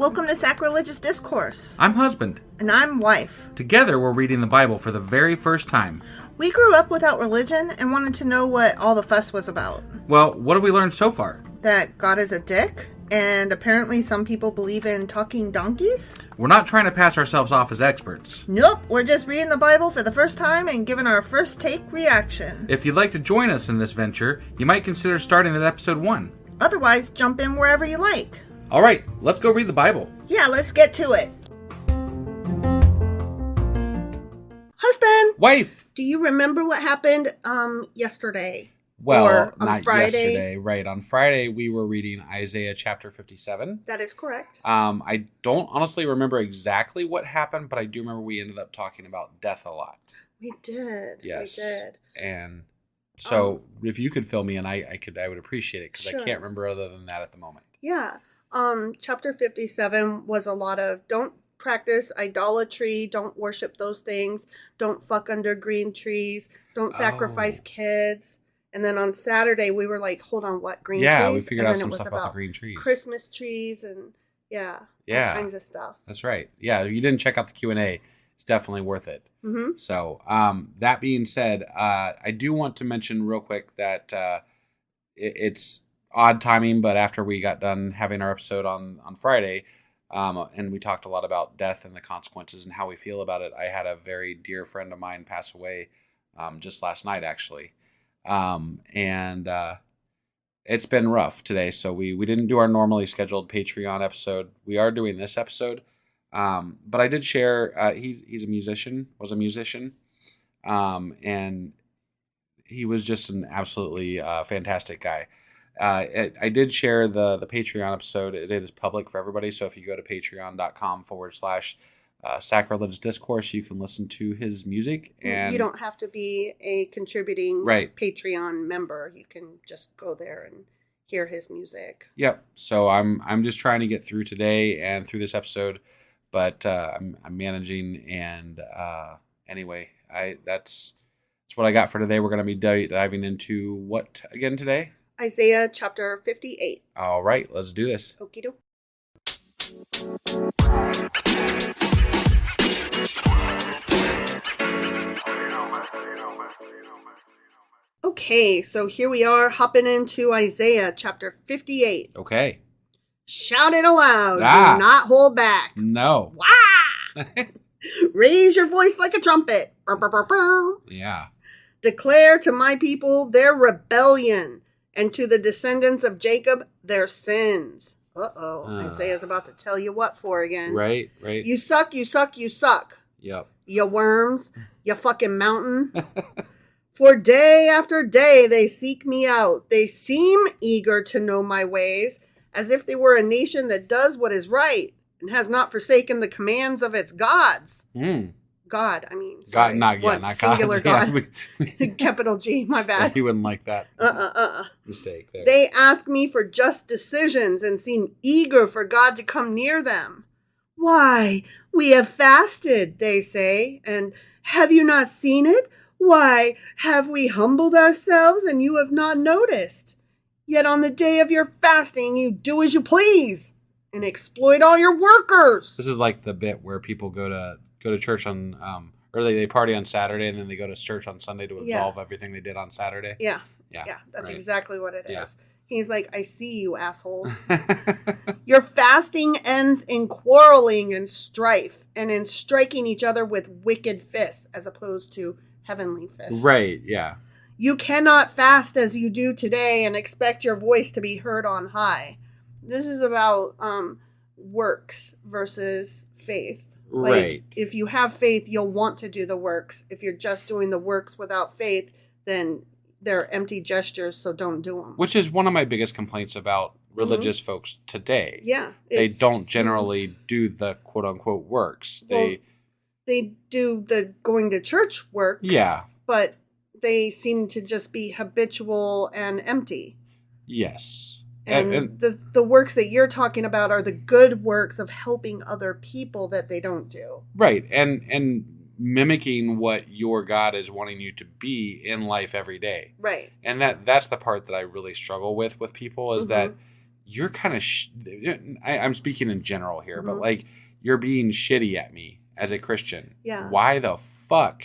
Welcome to Sacrilegious Discourse. I'm husband. And I'm wife. Together we're reading the Bible for the very first time. We grew up without religion and wanted to know what all the fuss was about. Well, what have we learned so far? That God is a dick, and apparently some people believe in talking donkeys? We're not trying to pass ourselves off as experts. Nope, we're just reading the Bible for the first time and giving our first take reaction. If you'd like to join us in this venture, you might consider starting at episode 1. Otherwise, jump in wherever you like. All right, let's go read the Bible. Yeah, let's get to it. Husband! Wife! Do you remember what happened yesterday? Well, or on not Friday? yesterday. Right, on Friday we were reading Isaiah chapter 57. That is correct. I don't honestly remember exactly what happened, but I do remember we ended up talking about death a lot. We did. Yes. We did. And so if you could fill me in, I would appreciate it because Sure. I can't remember other than that at the moment. Yeah. Chapter 57 was a lot of don't practice idolatry, don't worship those things, don't fuck under green trees, don't sacrifice kids. And then on Saturday we were like, hold on, what, green trees? Yeah, we figured and out then some it was stuff about the green trees. Christmas trees and all kinds of stuff. That's right. Yeah, if you didn't check out the Q&A, it's definitely worth it. Mm-hmm. So that being said, I do want to mention real quick that it's odd timing, but after we got done having our episode on Friday, and we talked a lot about death and the consequences and how we feel about it, I had a very dear friend of mine pass away just last night, actually. And it's been rough today, so we didn't do our normally scheduled Patreon episode. We are doing this episode, but I did share, was a musician, and he was just an absolutely fantastic guy. I did share the Patreon episode. It is public for everybody, so if you go to patreon.com/sacrilegious discourse, you can listen to his music. And you don't have to be a contributing Patreon member. You can just go there and hear his music. Yep. So I'm just trying to get through today and through this episode, but I'm managing. And anyway, that's what I got for today. We're going to be diving into what again today? Isaiah chapter 58. All right, let's do this. Okie doke. Okay, so here we are hopping into Isaiah chapter 58. Okay. Shout it aloud. Do not hold back. No. Wah! Raise your voice like a trumpet. Burr, burr, burr, burr. Yeah. Declare to my people their rebellion, and to the descendants of Jacob their sins. Isaiah's about to tell you what for again. Right. You suck, you suck, you suck. Yep. You worms, you fucking mountain. For day after day they seek me out. They seem eager to know my ways, as if they were a nation that does what is right and has not forsaken the commands of its gods. God, I mean. Sorry. God, not singular God. Yeah, capital G, my bad. He wouldn't like that. Mistake there. They ask me for just decisions and seem eager for God to come near them. Why, we have fasted, they say, and have you not seen it? Why, have we humbled ourselves and you have not noticed? Yet on the day of your fasting you do as you please and exploit all your workers. This is like the bit where people go to church on, or they party on Saturday and then they go to church on Sunday to absolve everything they did on Saturday. Yeah, that's right. Exactly what it is. He's like, I see you, assholes. Your fasting ends in quarreling and strife and in striking each other with wicked fists as opposed to heavenly fists. Right, yeah. You cannot fast as you do today and expect your voice to be heard on high. This is about works versus faith. Right. If you have faith, you'll want to do the works. If you're just doing the works without faith, then they're empty gestures, so don't do them. Which is one of my biggest complaints about religious folks today. Yeah. They don't generally do the quote-unquote works. They do the going to church works. Yeah. But they seem to just be habitual and empty. Yes. And the works that you're talking about are the good works of helping other people that they don't do. Right. And mimicking what your God is wanting you to be in life every day. Right. And that's the part that I really struggle with people is that you're kind of, I'm speaking in general here, but Mhm. like, you're being shitty at me as a Christian. Yeah. Why the fuck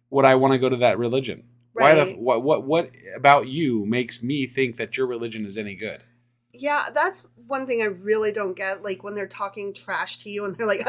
would I want to go to that religion? Why Right. what about you makes me think that your religion is any good? Yeah, that's one thing I really don't get. Like when they're talking trash to you and they're like,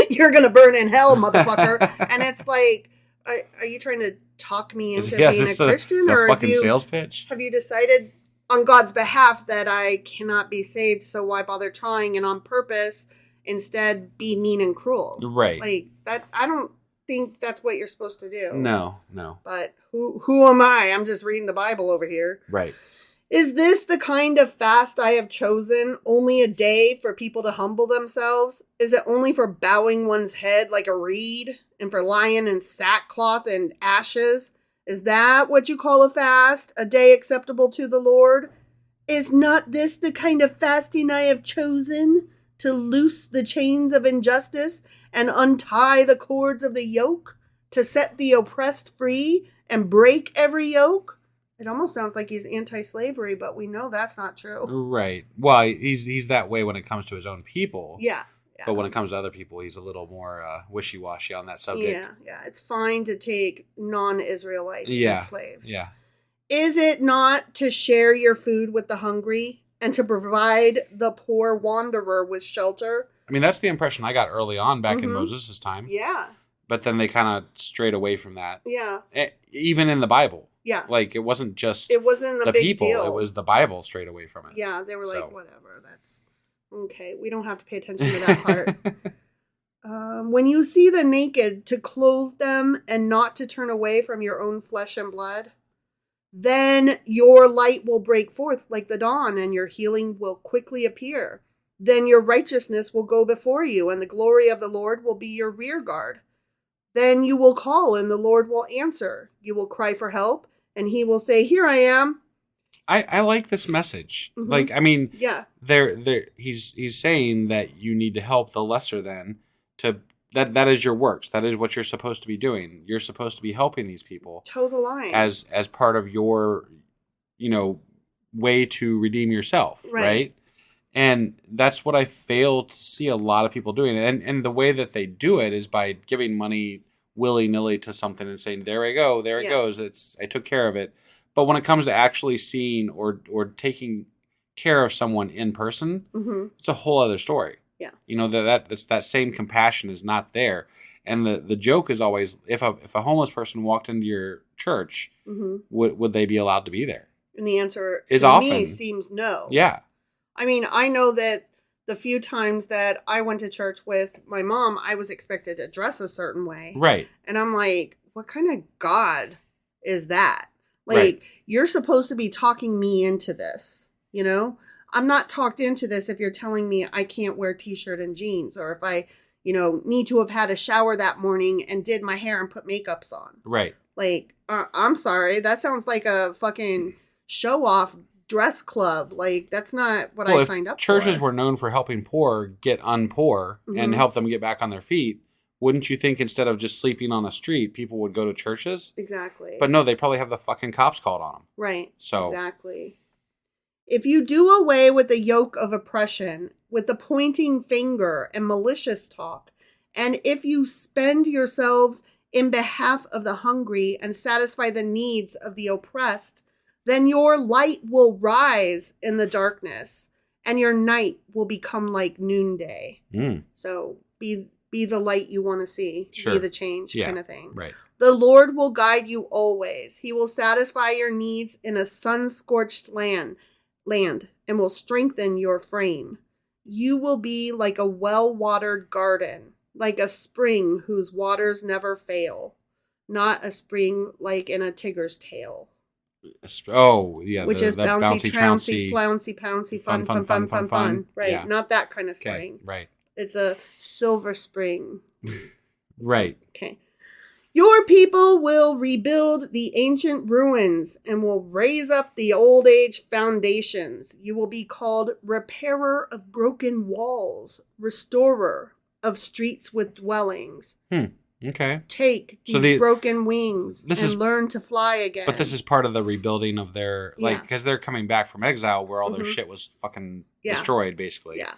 "You're gonna burn in hell, motherfucker," and it's like, are you trying to talk me into being a Christian, or or fucking sales pitch? have you decided on God's behalf that I cannot be saved? So why bother trying and on purpose instead be mean and cruel? Right. Like that. I don't think that's what you're supposed to do. No. But who am I? I'm just reading the Bible over here. Right. Is this the kind of fast I have chosen? Only a day for people to humble themselves? Is it only for bowing one's head like a reed and for lying in sackcloth and ashes? Is that what you call a fast? A day acceptable to the Lord? Is not this the kind of fasting I have chosen? To loose the chains of injustice and untie the cords of the yoke? To set the oppressed free and break every yoke? It almost sounds like he's anti-slavery, but we know that's not true. Right. Well, he's that way when it comes to his own people. Yeah. But when it comes to other people, he's a little more wishy-washy on that subject. Yeah. It's fine to take non-Israelites as slaves. Yeah. Is it not to share your food with the hungry and to provide the poor wanderer with shelter? I mean, that's the impression I got early on back in Moses' time. Yeah. But then they kind of strayed away from that. Yeah. Even in the Bible. Yeah. Like, it wasn't just the big people. Deal. It was the Bible strayed away from it. Yeah, they were like, whatever, that's okay. We don't have to pay attention to that part. When you see the naked, to clothe them and not to turn away from your own flesh and blood, then your light will break forth like the dawn and your healing will quickly appear. Then your righteousness will go before you and the glory of the Lord will be your rear guard. Then you will call and the Lord will answer. You will cry for help and he will say, "Here I am." I like this message. Mm-hmm. Like, I mean, yeah, he's saying that you need to help the lesser than to that is your works. That is what you're supposed to be doing. You're supposed to be helping these people. Toe the line. As part of your, way to redeem yourself, right? And that's what I fail to see a lot of people doing. And the way that they do it is by giving money willy-nilly to something and saying, "There I go, there it goes. I took care of it." But when it comes to actually seeing or taking care of someone in person, it's a whole other story. Yeah. That same compassion is not there. And the joke is always, if a homeless person walked into your church, would they be allowed to be there? And the answer is to often, me seems no. Yeah. I mean, I know that the few times that I went to church with my mom, I was expected to dress a certain way. Right. And I'm like, what kind of God is that? Like, you're supposed to be talking me into this, I'm not talked into this if you're telling me I can't wear t-shirt and jeans, or if I, need to have had a shower that morning and did my hair and put makeups on. Right. Like, I'm sorry. That sounds like a fucking show-off dress club. Like, that's not what I signed up for. Churches were known for helping poor get unpoor and help them get back on their feet. Wouldn't you think instead of just sleeping on the street, people would go to churches? Exactly. But no, they probably have the fucking cops called on them. Right. So exactly. If you do away with the yoke of oppression, with the pointing finger and malicious talk, and if you spend yourselves in behalf of the hungry and satisfy the needs of the oppressed, then your light will rise in the darkness and your night will become like noonday. So be the light you want to see. Sure. Be the change kind of thing. Right. The Lord will guide you always. He will satisfy your needs in a sun-scorched land and will strengthen your frame. You will be like a well-watered garden, like a spring whose waters never fail, not a spring like in a tiger's tail. Oh, yeah. Which is bouncy, trouncy, flouncy, pouncy, fun. Right. Yeah. Not that kind of spring. Okay. Right. It's a silver spring. Right. Okay. Your people will rebuild the ancient ruins and will raise up the old age foundations. You will be called repairer of broken walls, restorer of streets with dwellings. Okay. Take these broken wings and learn to fly again. But this is part of the rebuilding of their, because they're coming back from exile where all their shit was fucking destroyed, basically. Yeah.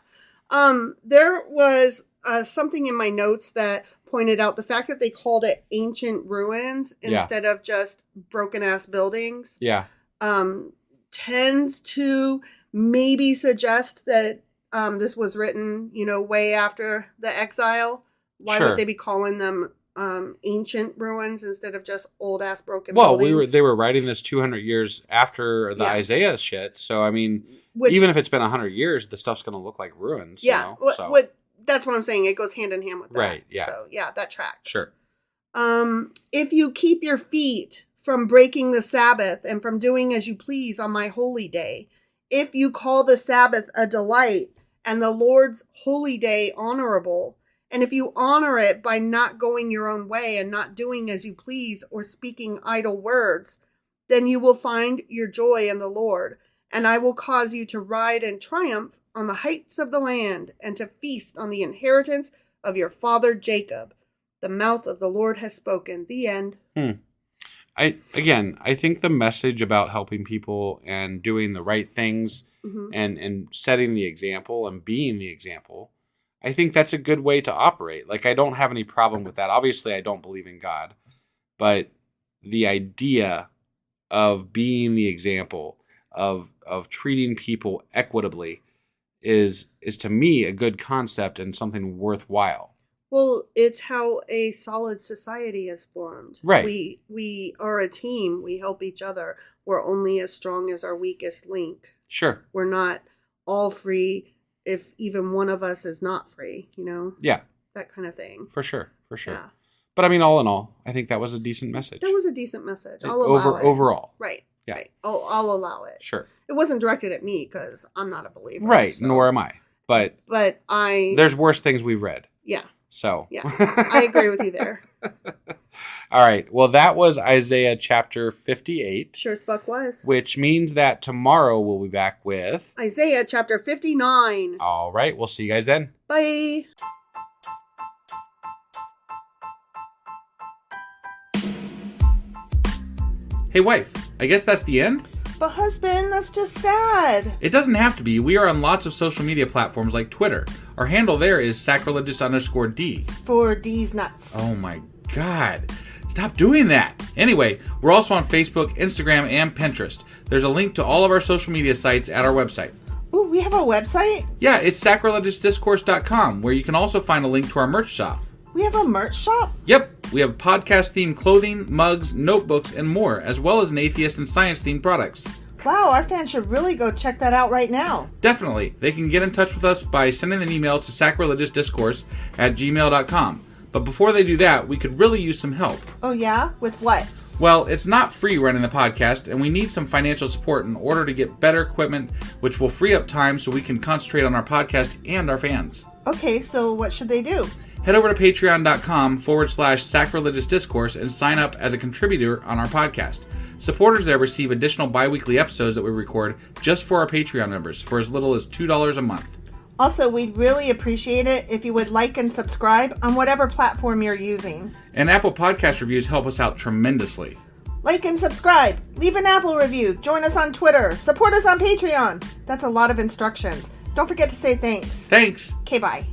There was something in my notes that pointed out the fact that they called it ancient ruins instead of just broken ass buildings. Yeah. Tends to maybe suggest that this was written, way after the exile. Why would they be calling them ancient ruins instead of just old ass broken buildings? Well, they were writing this 200 years after the Isaiah shit. So I mean, even if it's been 100 years, the stuff's going to look like ruins. Yeah. That's what I'm saying. It goes hand in hand with that. Right. Yeah. So yeah, that tracks. Sure. If you keep your feet from breaking the Sabbath and from doing as you please on my holy day, if you call the Sabbath a delight and the Lord's holy day honorable, and if you honor it by not going your own way and not doing as you please or speaking idle words, then you will find your joy in the Lord, and I will cause you to ride in triumph on the heights of the land and to feast on the inheritance of your father Jacob. The mouth of the Lord has spoken. The end. I think the message about helping people and doing the right things and setting the example and being the example, I think that's a good way to operate. Like, I don't have any problem with that. Obviously, I don't believe in God, but the idea of being the example, of treating people equitably is to me a good concept and something worthwhile. Well, it's how a solid society is formed. Right. We are a team. We help each other. We're only as strong as our weakest link. Sure. We're not all free if even one of us is not free, Yeah. That kind of thing. For sure. Yeah. But I mean, all in all, I think that was a decent message. That was a decent message. I'll allow it. Overall. Right. Yeah. Right. I'll allow it. Sure. It wasn't directed at me because I'm not a believer. Right. So. Nor am I. But there's worse things we've read. Yeah. So. Yeah. I agree with you there. All right. Well, that was Isaiah chapter 58. Sure as fuck was. Which means that tomorrow we'll be back with Isaiah chapter 59. All right. We'll see you guys then. Bye. Hey, wife. I guess that's the end? But husband, that's just sad. It doesn't have to be. We are on lots of social media platforms like Twitter. Our handle there is sacrilegious_D. For D's nuts. Oh my God. Stop doing that. Anyway, we're also on Facebook, Instagram, and Pinterest. There's a link to all of our social media sites at our website. Ooh, we have a website? Yeah, it's sacrilegiousdiscourse.com, where you can also find a link to our merch shop. We have a merch shop? Yep. We have podcast-themed clothing, mugs, notebooks, and more, as well as an atheist and science-themed products. Wow, our fans should really go check that out right now. Definitely. They can get in touch with us by sending an email to sacrilegiousdiscourse@gmail.com. But before they do that, we could really use some help. Oh yeah? With what? Well, it's not free running the podcast, and we need some financial support in order to get better equipment, which will free up time so we can concentrate on our podcast and our fans. Okay, so what should they do? Head over to patreon.com/sacrilegiousdiscourse and sign up as a contributor on our podcast. Supporters there receive additional bi-weekly episodes that we record just for our Patreon members for as little as $2 a month. Also, we'd really appreciate it if you would like and subscribe on whatever platform you're using. And Apple Podcast reviews help us out tremendously. Like and subscribe. Leave an Apple review. Join us on Twitter. Support us on Patreon. That's a lot of instructions. Don't forget to say thanks. Thanks. Okay, bye.